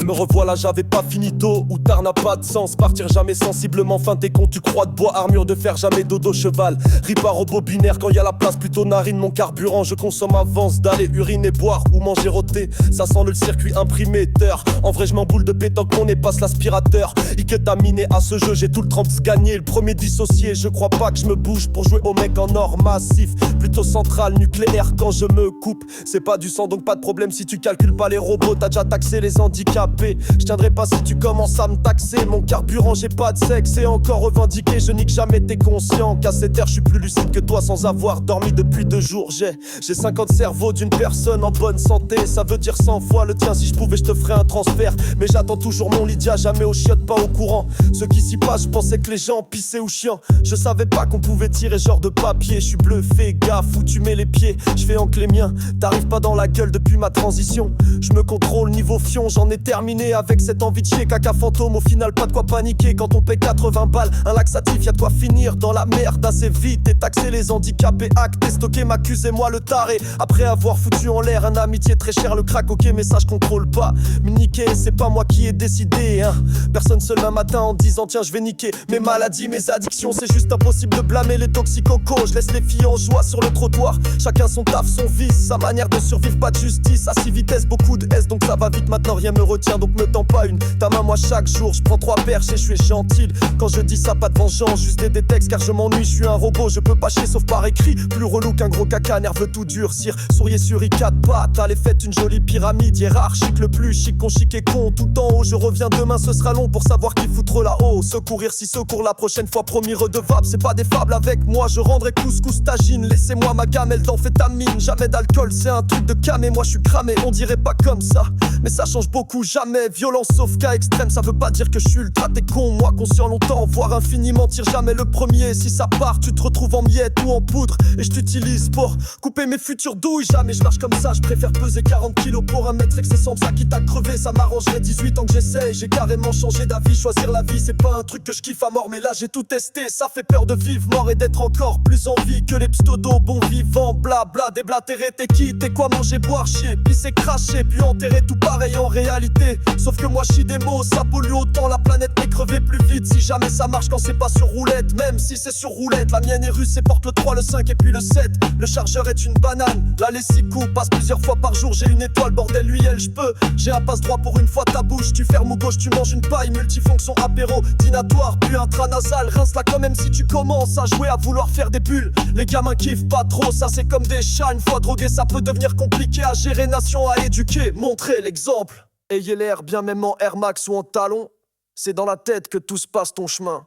Me revoilà, j'avais pas fini tôt ou tard n'a pas de sens. Partir jamais sensiblement, fin t'es con, tu crois de bois, armure de fer, jamais dodo cheval. Ripa robot binaire quand y a la place, plutôt narine mon carburant. Je consomme avance d'aller uriner, boire ou manger rôté. Ça sent le circuit imprimé d'heure. En vrai je m'emboule de pétanque, mon nez passe l'aspirateur. Iketaminé à ce jeu, j'ai tout le 30 gagné. Le premier dissocié, je crois pas que je me bouge pour jouer au mec en or massif. Plutôt central, nucléaire quand je me coupe. C'est pas du sang donc pas de problème si tu calcules pas les robots. T'as déjà taxé les handicapés. Je tiendrai pas si tu commences à me taxer. Mon carburant, j'ai pas de sexe et encore revendiqué. Je nique jamais, t'es conscient qu'à cette heure je suis plus lucide que toi sans avoir dormi depuis 2 jours. J'ai 50 cerveaux d'une personne en bonne santé. Ça veut dire 100 fois le tien. Si je pouvais je te ferais un transfert. Mais j'attends toujours mon Lydia, jamais au chiottes, pas au courant. Ceux qui s'y passent, je pensais que les gens pissaient ou chiant. Je savais pas qu'on pouvait tirer genre de papier. Je suis bluffé, gaffe où tu mets les pieds. Je fais encre les miens, t'arrives pas dans la gueule depuis ma transition. Je me contrôle niveau fion, j'en ai terminé avec cette envie de chier. Caca fantôme, au final pas de quoi paniquer. Quand on paie 80 balles, un laxatif, y'a de quoi finir dans la merde assez vite. Et taxer les handicapés, acter, stocker, m'accusez-moi le taré. Après avoir foutu en l'air un amitié très cher, le crack, ok mais ça je contrôle pas. Me niquer, c'est pas moi qui ai décidé hein. Personne seul un matin en disant tiens je vais niquer mes maladies, mes addictions. C'est juste impossible de blâmer les toxicocos. Je laisse les filles en joie sur le trottoir. Chacun son taf, son vice, sa manière de survivre, pas de justice. À 6 vitesses, beaucoup de S donc ça va vite maintenant, rien me retient donc me tends pas une. Ta main moi chaque jour, je prends 3 perches et je suis gentil. Quand je dis ça pas de vengeance, juste des textes car je m'ennuie, je suis un robot, je peux pas chier sauf par écrit. Plus relou qu'un gros caca, nerveux tout durcir. Souriez sur I4 pattes, allez faites une jolie pyramide hiérarchique. Le plus chic qu'on chic et con, tout en haut. Je reviens demain, ce sera long pour savoir qui foutre là-haut. Secourir si secours la prochaine fois, promis redevable. C'est pas des fables avec moi, je rendrai couscous tagine. Laissez-moi ma gamelle d'amphétamine. Jamais d'alcool, c'est un truc de camé. Moi je suis cramé, on dirait pas comme ça. Mais ça change beaucoup, jamais. Violence sauf cas extrême, ça veut pas dire que je suis ultra t'es con. Moi conscient longtemps, voire infiniment, tire jamais le premier. Si ça part, tu te retrouves en miettes ou en poudre. Et je t'utilise pour couper mes futures douilles. Jamais je marche comme ça, je préfère peser 40 kilos pour un mètre et que c'est sans ça qui t'a crevé. Ça m'arrangerait 18 ans que j'essaye, j'ai carrément changé d'avis. Choisir la vie, c'est pas un truc que je kiffe à mort. Mais là j'ai tout testé, ça fait peur de vivre mort et d'être encore plus en vie que les pseudos bons vivants. Blabla, déblatéré, t'es qui, t'es quoi, manger, boire, chier, pisser, cracher, puis enterrer tout pareil en réalité. Sauf que moi je suis des mots, ça pollue autant, la planète est crevée plus vite. Si jamais ça marche quand c'est pas sur roulette, même si c'est sur roulette. La mienne est russe et porte le 3, le 5 et puis le 7. Le chargeur est une banane, la lessico passe plusieurs fois par jour. J'ai une étoile, bordel, lui elle j'peux. J'ai un passe droit pour une fois ta bouche. Tu fermes ou gauche, tu manges une paille, multifonction apéro, dînatoire, puis intranasal. Rince-la quand même si tu commences à jouer, à vouloir faire des bulles. Les gamins kiffent pas trop, ça c'est comme des chats. Une fois drogué, ça peut devenir compliqué à gérer, nation à éduquer. Montrez l'exemple. Ayez l'air bien même en Air Max ou en talon. C'est dans la tête que tout se passe ton chemin.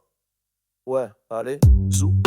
Ouais, allez, zou.